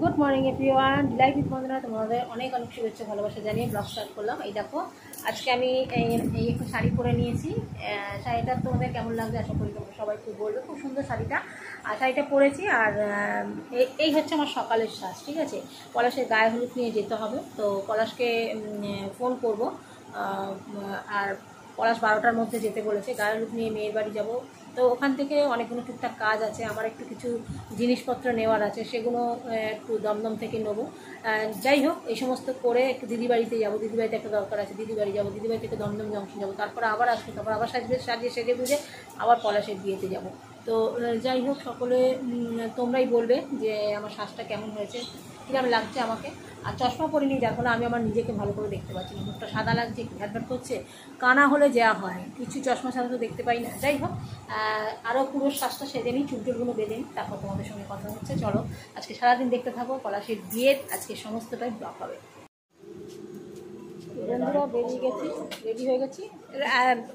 Good morning everyone, delight with Bandana তোমাদের অনেক অনেক শুভেচ্ছা ভালোবাসা জানিয়ে ব্লগ স্টার্ট করলাম। এই দেখো আজকে আমি এই একটু শাড়ি পরে নিয়েছি। শাড়িটা তোমাদের কেমন লাগছে আশা করি তোমরা সবাই খুব বলবে, খুব সুন্দর শাড়িটা। আর শাড়িটা পরেছি আর এই হচ্ছে আমার সকালের সাজ। ঠিক আছে, পলাশের গায়ে হলুদ নিয়ে যেতে হবে, তো পলাশকে ফোন করব। আর পলাশ 12টার মধ্যে যেতে বলেছে, গায়ে হলুদ নিয়ে মেয়ের বাড়ি যাব। তো ওখান থেকে অনেকগুলো টুকটাক কাজ আছে, আমার একটু কিছু জিনিসপত্র নেওয়ার আছে, সেগুলো একটু দমদম থেকে নেবো। যাই হোক, এই সমস্ত করে একটু দিদিবাড়িতে যাবো, দিদিবাড়িতে একটা দরকার আছে, দিদিবাড়ি যাবো, দিদিবাড়ি থেকে দমদম জংশন যাবো, তারপরে আবার আসবো, তারপর আবার সাজিয়ে সেজে বুঝে আবার পলাশের বিয়েতে যাব। তো যাই হোক, সকলে তোমরাই বলবে যে আমার শ্বাসটা কেমন হয়েছে, কীরকম লাগছে আমাকে। আর চশমা পরিনি, যার ফলে আমি আমার নিজেকে ভালো করে দেখতে পাচ্ছি না, মুখটা সাদা লাগছে, ঘ্যাটঘ্যাট করছে। কানা হলে যা হয়, কিছু চশমা ছাড়া তো দেখতে পাই না। যাই হোক, আরও পুরো শ্বাসটা সেজে নিই, চুলটুলগুলো বেঁধে নিই, তারপর তোমাদের সঙ্গে কথা হচ্ছে। চলো আজকে সারাদিন দেখতে থাকো, পলাশের বিয়ের আজকে সমস্তটাই ব্লগ হবে। বন্ধুরা বেরিয়ে গেছি, রেডি হয়ে গেছি।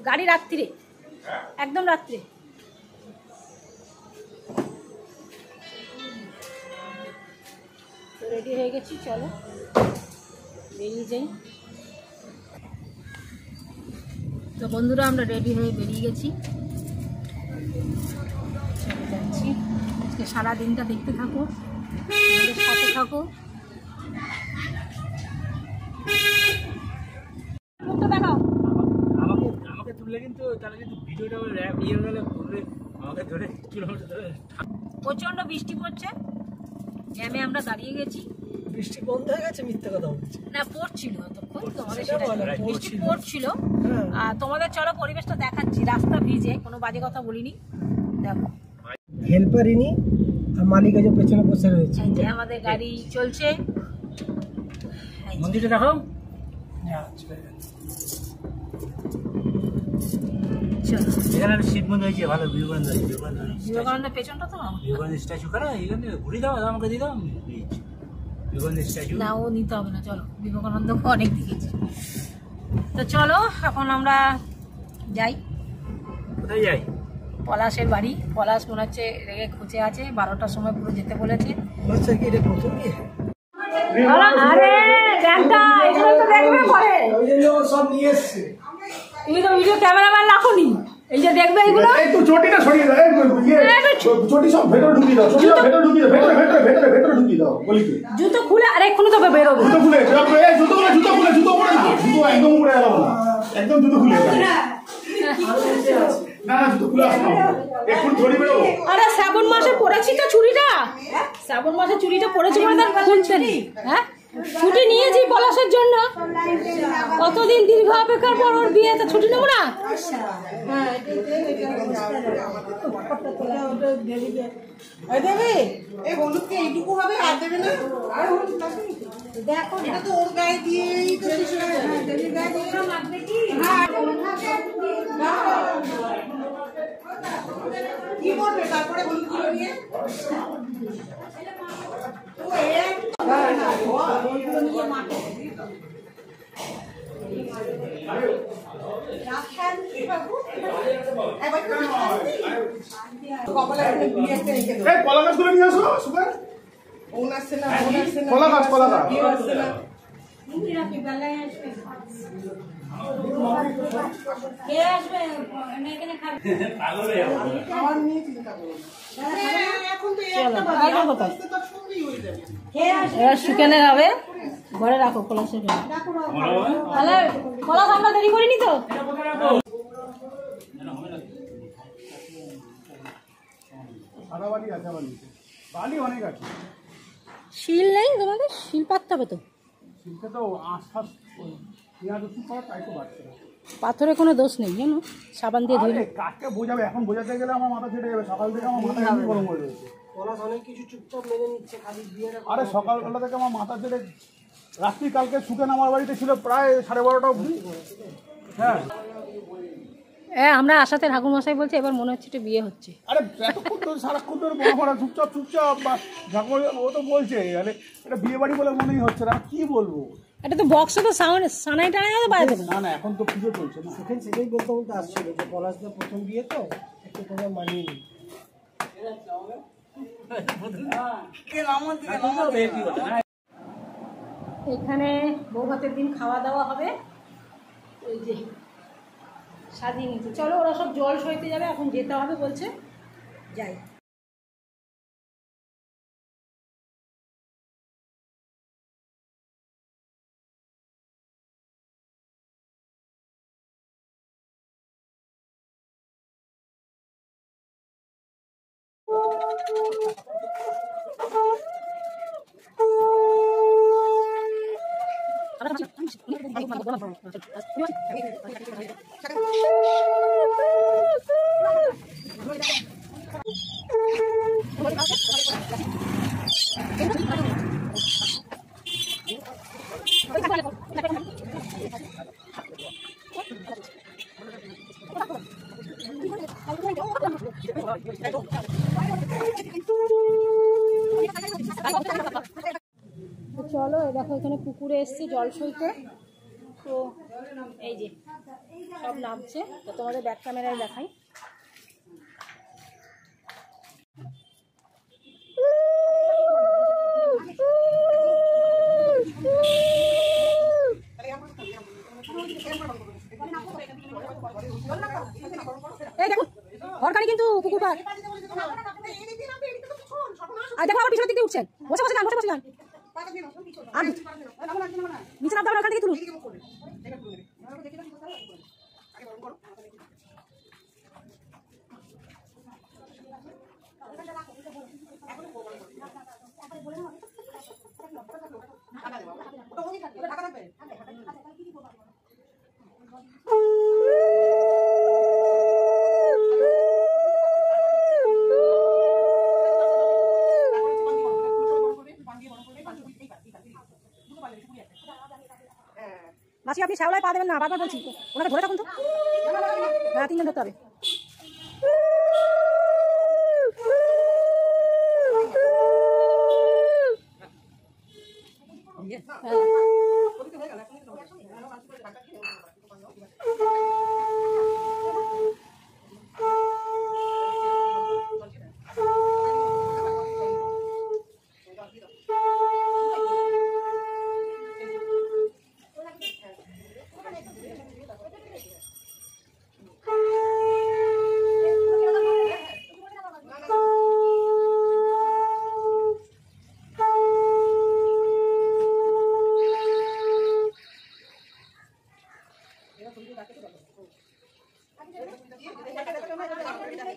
গাড়ি রাত্রিরে, একদম রাত্রে। রেডি হয়ে গেছি, চলো বেরিয়ে যাই। তো বন্ধুরা আমরা রেডি হয়ে বেরিয়ে গেছি, চলে যাচ্ছি। আজকে সারা দিনটা দেখতে থাকো, আমাদের সাথে থাকো। দেখাও আমাকে তুললে কিন্তু তাহলে কিন্তু ভিডিওটা ইয়ে গেলে আমাকে ধরে প্রচন্ড বৃষ্টি পড়ছে, জ্যামে আমরা দাঁড়িয়ে গেছি। বৃষ্টি বন্ধ হয়ে গেছে, মিথ্যে কথা বলছি না, পড়ছিল এতক্ষণ, তোমাদের বৃষ্টি পড়ছিল। হ্যাঁ। আর তোমাদের চলো পরিবেশটা দেখাচ্ছি, রাস্তা ভিজে, কোনো বাজে কথা বলিনি। দেখো হেল্পারিনি আর মালিক যে পেছনে বসে রয়েছে, এই যে আমাদের গাড়ি চলছে। মন্দিরটা দেখো। চলো, এখানে শীত বন্ধ হয়েছে, ভালো বিবেকানন্দ বিবেকানন্দের পেছনটা তো বিবেকানন্দ স্ট্যাচু কারা এখানে ঘুরে দাও, আমাকে দিয়ে দাও। বিবেকানন্দ স্ট্যাচু না, ও নিতে হবে না, চলো বিবেকানন্দ অনেক দেখেছি। তো চলো এখন আমরা যাই। কোথায় যাই? পলাশের বাড়ি। পলাশ মনে হচ্ছে রেগে খুঁজে আছে, 12টার সময় পুরো যেতে বলেছে। আরে ব্যাগটা এগুলো তো দেখবে পরে, সব নিয়ে এসছে। তুমি তো ভিডিও ক্যামেরাম্যান রাখোনি, এই যে দেখবে এগুলো। একটু চটিটা সরিয়ে দাও, চটি সব ভেতরে ঢুকিয়ে দাও, চটিটা ভেতরে ঢুকিয়ে দাও, ভেতরে ঢুকিয়ে দাও, বলি কি জুতো খুলে, আরে এক্ষুনি তো বেরোবে। জুতো খুলে, জুতো পরে না, জুতো একদম উপরে এলাও না, একদম জুতো খুলে দাও। না না, জুতো খুলে আসো, একটু ধরে বেরো। আরে শ্রাবণ মাসে পরেছি তো চুড়িটা, শ্রাবণ মাসে চুড়িটা পরেছি বলে তার খুলছে নি। হ্যাঁ, ছুটি নিয়েছি পলাশের জন্য, কতদিন দীর্ঘ অপেক্ষার পর ওর বিয়েতে ছুটি নেবো না। এইটুকু হবে আর দেবে না, দেখো এটা তো ওর গায়ে দিয়েই তো কি করবে তারপরে হলুদগুলো নিয়ে কলা গাছগুলো নিয়ে আসো, সুপার কলা গাছ, কলা গাছ। শুকানে যাবে, ঘরে রাখো পলাশের। তাহলে পলাশ আমরা দেরি করিনি তো। সাদা বালি আছে, বালি অনেক আছে। শিল নেই তোমাদের? শিল পাততে হবে তো, শিলটা তো আশপাশ পেঁয়াজ রসুন করা, তাই তো বাড়ছে। পাথরে কোনো দোষ নেই জানো, সাবান দিয়ে ধুয়ে। কাকে বোঝাবে, এখন বোঝাতে গেলে আমার মাথা ছেড়ে যাবে, সকাল থেকে আমার মাথা এমনি গরম হয়ে রয়েছে। অনেক কিছু চুপচাপ মেনে নিচ্ছে, খালি বিয়ের। আরে সকালবেলা থেকে আমার মাথা ছেড়ে, রাত্রি কালকে সুখেন আমার বাড়িতে ছিল প্রায় 12:30 অবধি। হ্যাঁ, আমরা আশাতে ঠাকুর মশাই বলছে এবার মনে হচ্ছে একটু বিয়ে হচ্ছে। আরে এতক্ষণ ধরে সারাক্ষণ ধরে বড় চুপচাপ বা ঠাকুর ও তো বলছে, আরে এটা বিয়ে বাড়ি বলে মনেই হচ্ছে না, কি বলবো। এটা তো বক্সে তো সানাই টানাই হতে পারে না না, এখন তো পুজো চলছে না। সেখানে সেটাই বলতে বলতে আসছিল যে পলাশদা প্রথম বিয়ে তো একটু তোমার মানিয়ে নি। এখানে বউ ভাতের দিন খাওয়া দাওয়া হবে, ওই যে সাজিয়ে নিচ্ছে। চলো, ওরা সব জল সইতে যাবে, এখন যেতে হবে বলছে, যাই। চলো, দেখো এখানে পুকুরে এসছি জল সইতে। তো এই যে সব নামছে, তো তোমাদের ব্যাক ক্যামেরায় দেখাই। এই দেখো ঘরখানি কিন্তু পুকুর পার। আর দেখো আবার পিছনের দিকে উঠছেন, বসে বসে গান, বসে বসে গান। আর নিচে নামতে হবে, ওখান থেকে তুলুন। মাসি আপনি শ্যাওলায় পা দেবেন না, বারবার বলছি, ওনাকে ধরে থাকুন তো। হ্যাঁ, 3 জন ধরতে হবে।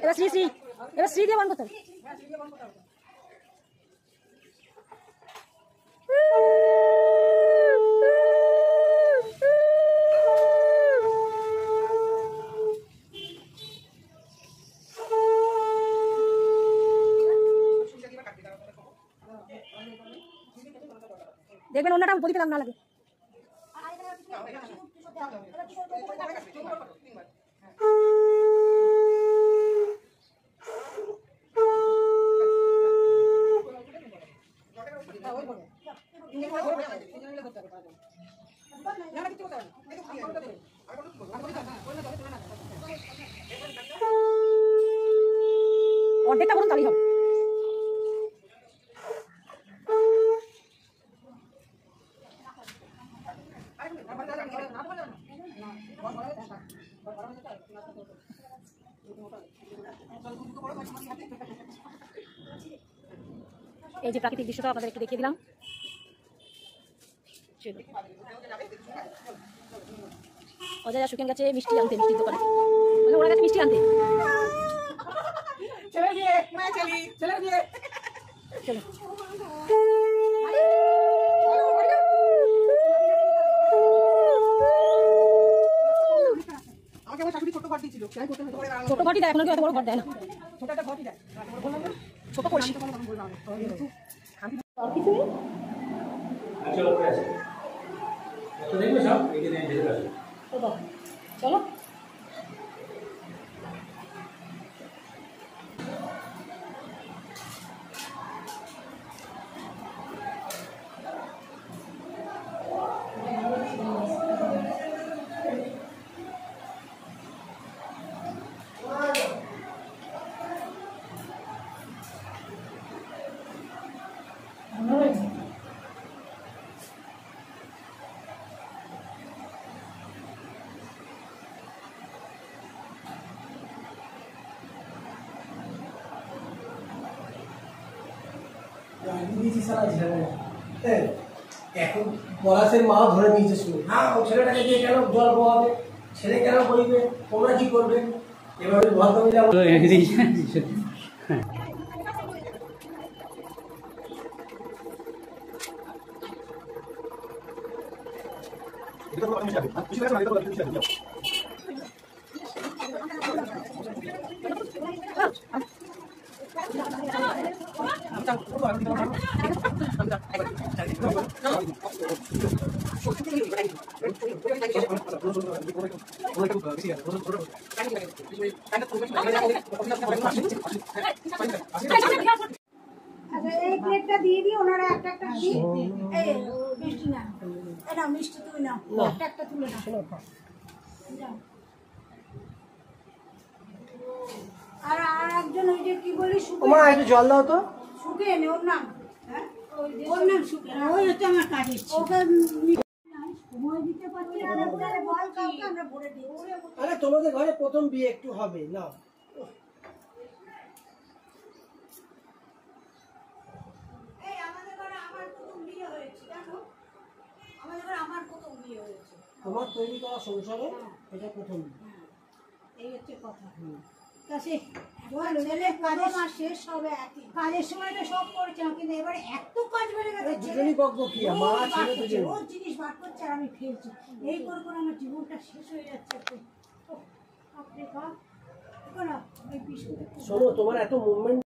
এবার শ্রী দিয়ে বন্ধ করতে হবে। দেখবেন অন্যটা প্রদীপে না লাগে। অর্ধেকটা বলুন তাহলেই হবে। এই যে প্রাকৃতিক দৃশ্যটা আপনাদের একটু দেখিয়ে দিলাম। অজয় আর সুকেন গেছে মিষ্টি আনতে, মিষ্টির দোকানে, মানে ওরা গেছে মিষ্টি আনতে। চলো ছোট ঘরটি দেয়, এখন কি এত বড় ঘর দেয় না, ছোট করছি। আর কিছু নেই, চলো। এখন পলাশের মা ধরে নিয়েছে শুনে, হ্যাঁ ও ছেলেটাকে দিয়ে কেন জল বোয়াবে, ছেলে কেন বইবে, তোমরা কি করবে? এভাবে ভদ্রমে যাবো। এই প্লেটটা দিয়ে দিই, ওনারা একটা একটা দিই। এই মিষ্টি না, এটা মিষ্টি তুমি নাও, একটা একটা তুলে নাও। আর আর একজন ওই যে কি বলি মা একটু জল দাও তো। সুখে এনে, ওর নাম ওর নাম সুখে, ওই হচ্ছে আমার কাজে ওকে সময় দিতে পারছি না, বল কাউকে আমরা ভরে দিই। আরে তোমাদের ঘরে প্রথম বিয়ে, একটু হবে না। এই আমাদের ঘরে আমার প্রথম বিয়ে হয়েছে, জানো? আমাদের ঘরে আমার প্রথম বিয়ে হয়েছে। তোমার তৈরি করা সংসারে এটা প্রথম বিয়ে। এই হচ্ছে কথা। তা সে ছেলে কাজের মাস শেষ হবে, একই কাজের সময় তো সব করেছিলাম, কিন্তু এবারে এত কাজ বেড়ে গেছে, দুজনই পক্ষ কি মা ছেলে দুজন ওর জিনিস বার করছে আর আমি ফেলছি, এই করে করে আমার জীবনটা শেষ হয়ে যাচ্ছে। আপনি বাপ দেখো না ওই বিস্কুট। শোনো, তোমার এত মুভমেন্ট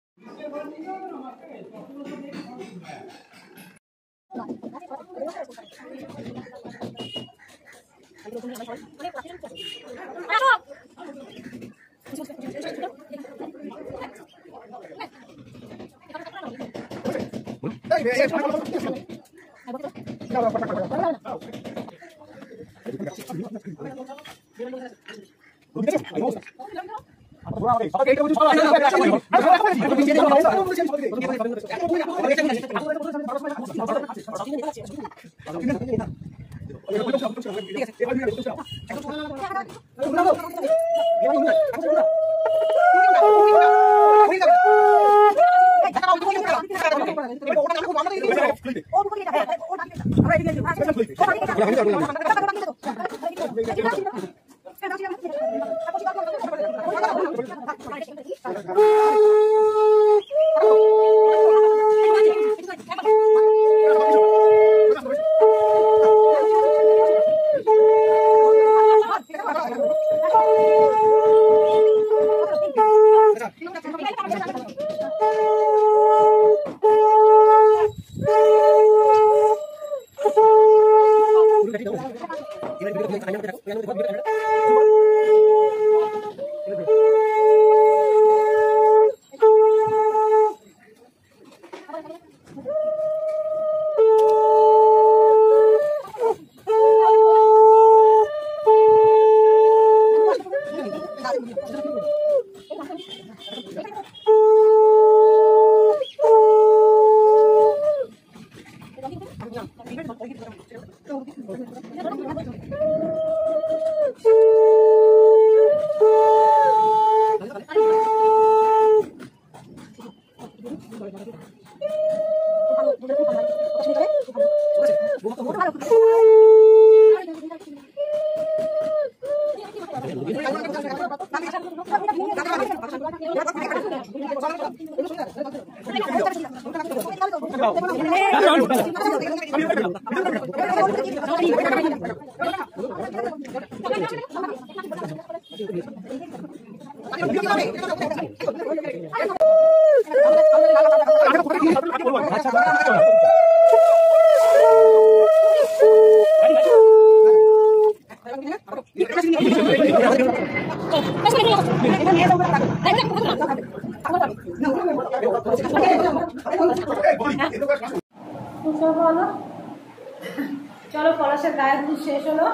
চলো পলাশের গায়ে হলুদ শেষ হলো।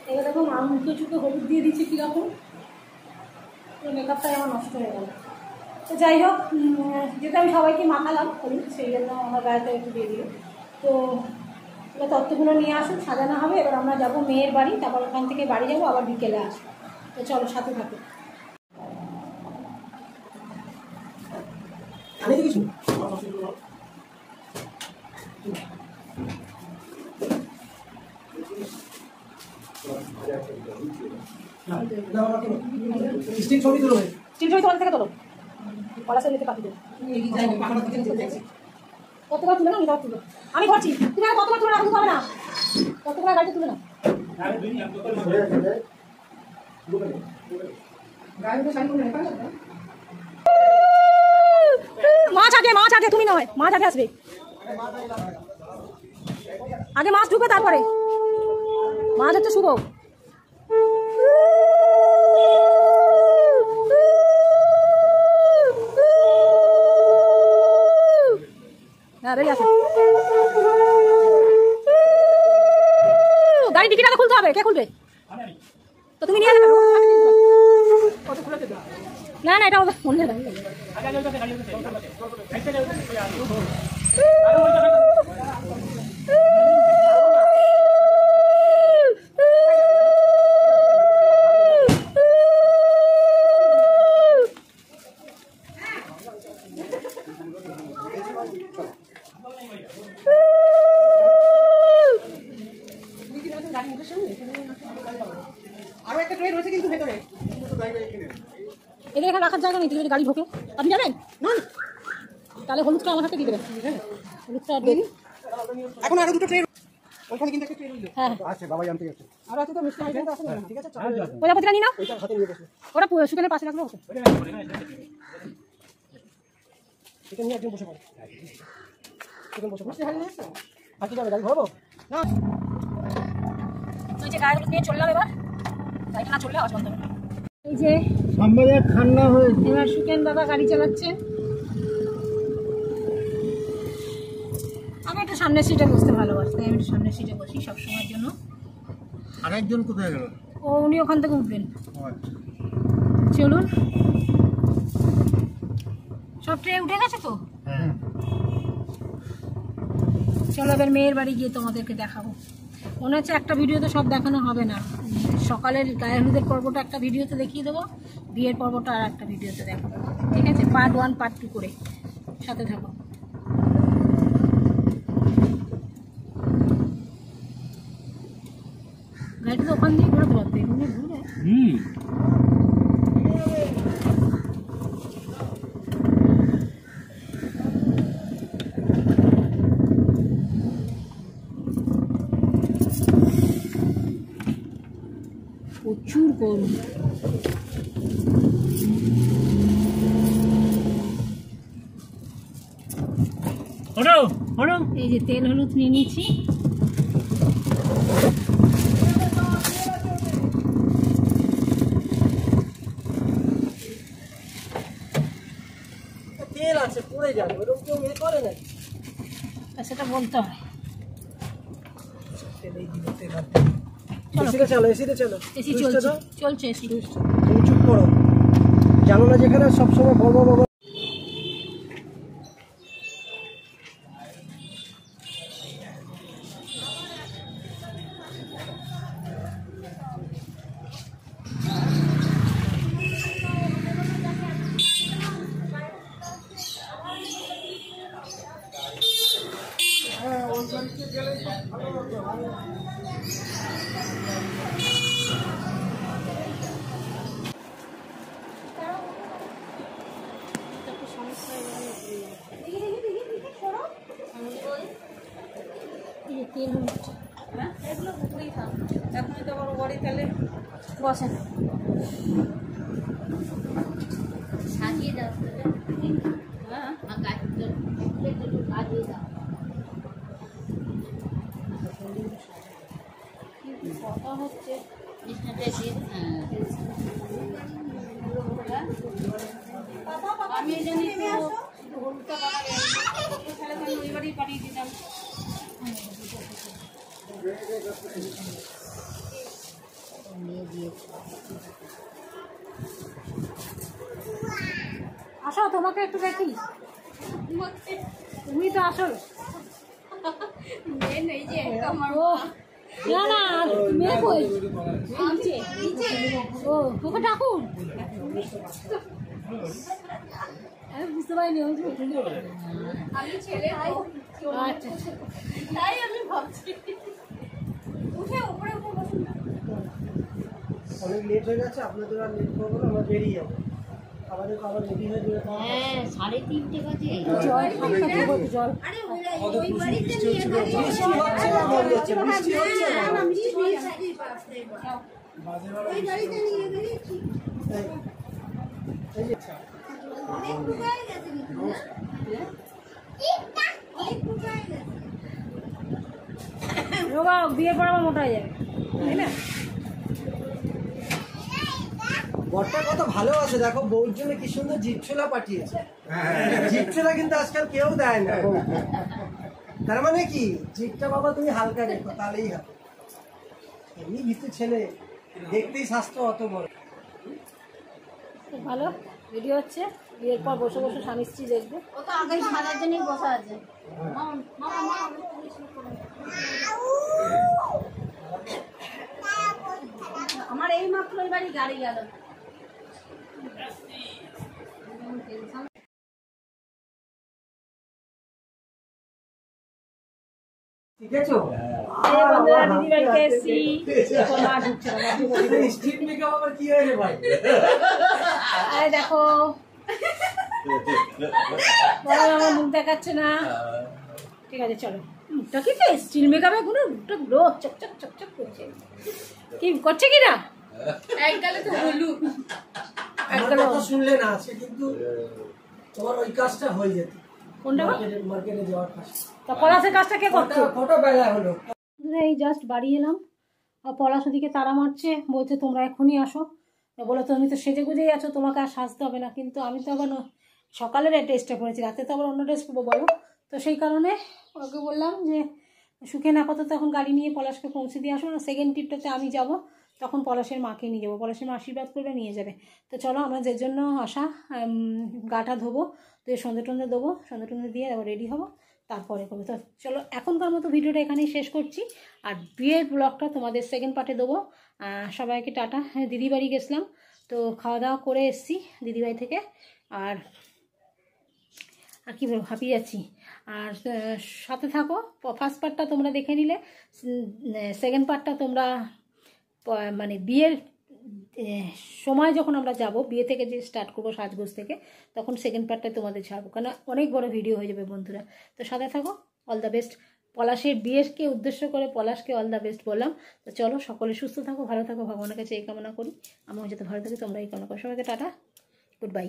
এবার দেখো মুখে চুকে হলুদ দিয়ে দিচ্ছি কীরকম, মেকআপটাই আমার নষ্ট হয়ে গেল। তো যাই হোক, যেটা আমি সবাইকে মাখালাম হলুদ, সেই জন্য আমার গায়েতে একটু দিয়ে দিল। তো এবার তত্ত্বগুলো নিয়ে আসুন, সাজানো হবে। এবার আমরা যাবো মেয়ের বাড়ি, তারপর ওখান থেকে বাড়ি যাবো, আবার বিকেলে আসবো। তো চলো সাথে থাকো। না আমার তো স্টিল ছবি তুলো স্টিল ছবি তোমাদের থেকে তোলো পলাশের নিতে পাঠিয়ে দেবো কতবার তুলে না আমি ধর তুলো আমি ধরছি তুমি আর কতবার তুলে রাখতে হবে না কতবার গাড়িতে তুলে না মাছ আগে তুমি নয় মাছ আগে আসবে আগে মাছ ঢুকবে তারপরে মাছ হচ্ছে শুভ হ্যাঁ বেরিয়ে আসো গাড়ি ডিকিটা খুলতে হবে কে খুলবে তো তুমি নিয়ে যাবে না না এটা মনে হয় আরো একটা ট্রেন রয়েছে কিন্তু ভেতরে এদের এখানে রাখার জায়গা নেই যদি গাড়ি ঢোকে আপনি যাবেন না তাহলে হলুদটা আমার হাতে দিয়ে দেবেন হলুদটা দেন এখন আরো দুটো ট্রেন ওইখানে কিন্তু একটা ট্রেন হইলো হ্যাঁ আচ্ছা বাবা জানতে গেছে আর আছে তো মিষ্টি আইটেম আছে ঠিক আছে প্রজাপতিটা নিয়ে নাও ওইটা হাতে নিয়ে বসে ওরা সুকেনের পাশে রাখলো এটা নিয়ে একজন বসে পড়ে সেখানে বসে বসে হারিয়ে যাচ্ছে আর কি যাবে গাড়ি ধরবো না তুই যে গাড়ি নিয়ে চললাম এবার গাড়িটা না চললে আওয়াজ বন্ধ হবে এই যে সামবাজার ঠান্ডা হয়ে এবার সুকেন বাবা গাড়ি চালাচ্ছেন আমি একটু সামনের সিটে বসতে ভালোবাসি আমি একটু সামনের সিটে বসি সবসময়ের জন্য আরেকজন কোথায় গেল উনি ওখান থেকে উঠবেন আচ্ছা চলুন সব ট্রেন উঠে গেছে তো হ্যাঁ চলো এবার মেয়ের বাড়ি গিয়ে তোমাদেরকে দেখাবো মনে হচ্ছে একটা ভিডিওতে সব দেখানো হবে না সকালের গায়ে হলুদের পর্বটা একটা ভিডিওতে দেখিয়ে দেবো বিয়ের পর্বটা আর একটা ভিডিওতে দেখাবো ঠিক আছে পার্ট 1 পার্ট 2 করে সাথে থাকো গাড়িটা তো ওখান দিয়ে ঘোরাতে পারতো এখানে ঘুরে প্রচুর গরম এই যে তেল হলুদ নিয়ে নিচ্ছি তেল আছে পড়ে যাবে ওরকম কেউ মেয়ে করে না সেটা বলতে হয় এসিতে চলো এসিতে চলো এসি চলছে চলছে এসি তুমি চুপ করো জানো না যেখানে সবসময় বাবা বাবা তেল হলুদ হ্যাঁ এগুলো পুকুরেই থাক এখন তো আমার বাড়ি তাহলে বসেন সাজিয়ে দাও হ্যাঁ সাজিয়ে দাও কথা হচ্ছে আমি জানি তো হলুদটা বানাবে তাহলে আমি ওই বাড়ি পাঠিয়ে দিতাম আসো তোমাকে একটু দেখি তুমি তো আসল এই যে আমার ও না না মেয়ে কই নিচে ও তোকে ডাকুন আমি বুঝতে পারিনি আমি ছেলে আচ্ছা তাই আমি ভাবছি উঠে উপরে উপর বসুন না অনেক লেট হয়ে গেছে, আপনাদের আর লেট করবো না, আমরা বেরিয়ে যাবো। আমাদের আবার রেডি হয়ে যাবে। হ্যাঁ 3:30 বাজে। জল বৃষ্টি হচ্ছে না বন্ধ হচ্ছে, বৃষ্টি হচ্ছে না। বিয়ের পর আমার মোটা হয়ে যাবে, তাই না? বরটা কত ভালো আছে দেখো, বউর জন্য কি সুন্দর জিপ ছোলা পাঠিয়েছে। জিপ ছোলা কিন্তু আজকাল কেউ দেয় না। তার মানে কি জিপটা বাবা তুমি হালকা রেখো, তাহলেই হবে। এমনি ভিতরে ছেলে দেখতেই স্বাস্থ্য অত বড়। খুব ভালো ভিডিও হচ্ছে। বিয়ের পর বসে বসে স্বামী স্ত্রী দেখবে। ও তো আগেই সাজার জন্যই বসা আছে। আমার এই মাত্র ওই বাড়ি গাড়ি গেল। ঠিক আছে বন্ধুরা দিদি বাড়িতে এসছি, এখন মা ঢুকছে না। স্ট্রিট মেকআপ আবার কি হয়েছে ভাই? আরে দেখো বড় আমার মুখ দেখাচ্ছে না। ঠিক আছে চলো। মুখটা কি স্টিল মেকআপে কোনো মুখটা গ্লো চকচক চকচক করছে, কি করছে কি না? একগালে তো হলুদ। আমার কথা শুনলে না আজকে কিন্তু তোমার ওই কাজটা হয়ে যেত। কোনটা? মার্কেটে যাওয়ার কাজ। তা পলাশের কাজটা কে করছে? কত বেলা হলো? এই জাস্ট বাড়ি এলাম, আর পলাশ ওদিকে তারা মারছে, বলছে তোমরা এখনই আসো। বলে তুমি তো সেজে গুজেই আছো, তোমাকে আর সাজতে হবে না। কিন্তু আমি তো আবার সকালের ড্রেসটা পরেছি, রাতে তো আবার অন্য ড্রেস পরবো বলো। তো সেই কারণে ওকে বললাম যে সুখে না কত তখন গাড়ি নিয়ে পলাশকে পৌঁছে দিয়ে আসো না, সেকেন্ড ট্রিপটাতে আমি যাব, তখন পলাশের মাকে নিয়ে যাবো, পলাশের মা আশীর্বাদ করবে নিয়ে যাবে। তো চলো আমরা যে জন্য আসা, গাটা ধোবো, তো সন্ধে টন্ধে দেবো, সন্ধে টন্ধে দিয়ে আবার রেডি হবো, তারপরে করবো। তো চলো এখনকার মতো ভিডিওটা এখানেই শেষ করছি, আর বিয়ের ব্লগটা তোমাদের সেকেন্ড পার্টে দেবো। সবাইকে টাটা। হ্যাঁ দিদি বাড়ি গেছিলাম, তো খাওয়া দাওয়া করে এসছি দিদিবাড়ি থেকে, আর কি বলবো হাঁপিয়ে যাচ্ছি। আর সাথে থাকো, ফার্স্ট পার্টটা তোমরা দেখে নিলে, সেকেন্ড পার্টটা তোমরা মানে বিয়ের সময় যখন আমরা যাব, বিয়ে থেকে যে স্টার্ট করবো সাজগোজ থেকে, তখন সেকেন্ড পার্টটা তোমাদের ছাড়বো, কারণ অনেক বড় ভিডিও হয়ে যাবে বন্ধুরা। তো সাথে থাকো, অল দ্য বেস্ট। পলাশের বিয়েকে উদ্দেশ্য করে পলাশকে অল দ্য বেস্ট বললাম। তো চলো সকলে সুস্থ থাকো, ভালো থাকো, ভগবানের কাছে এই কামনা করি, আমিও যাতে ভালো থাকি, তোমরা এই কামনা করো। সবাইকে টাটা, গুড বাই।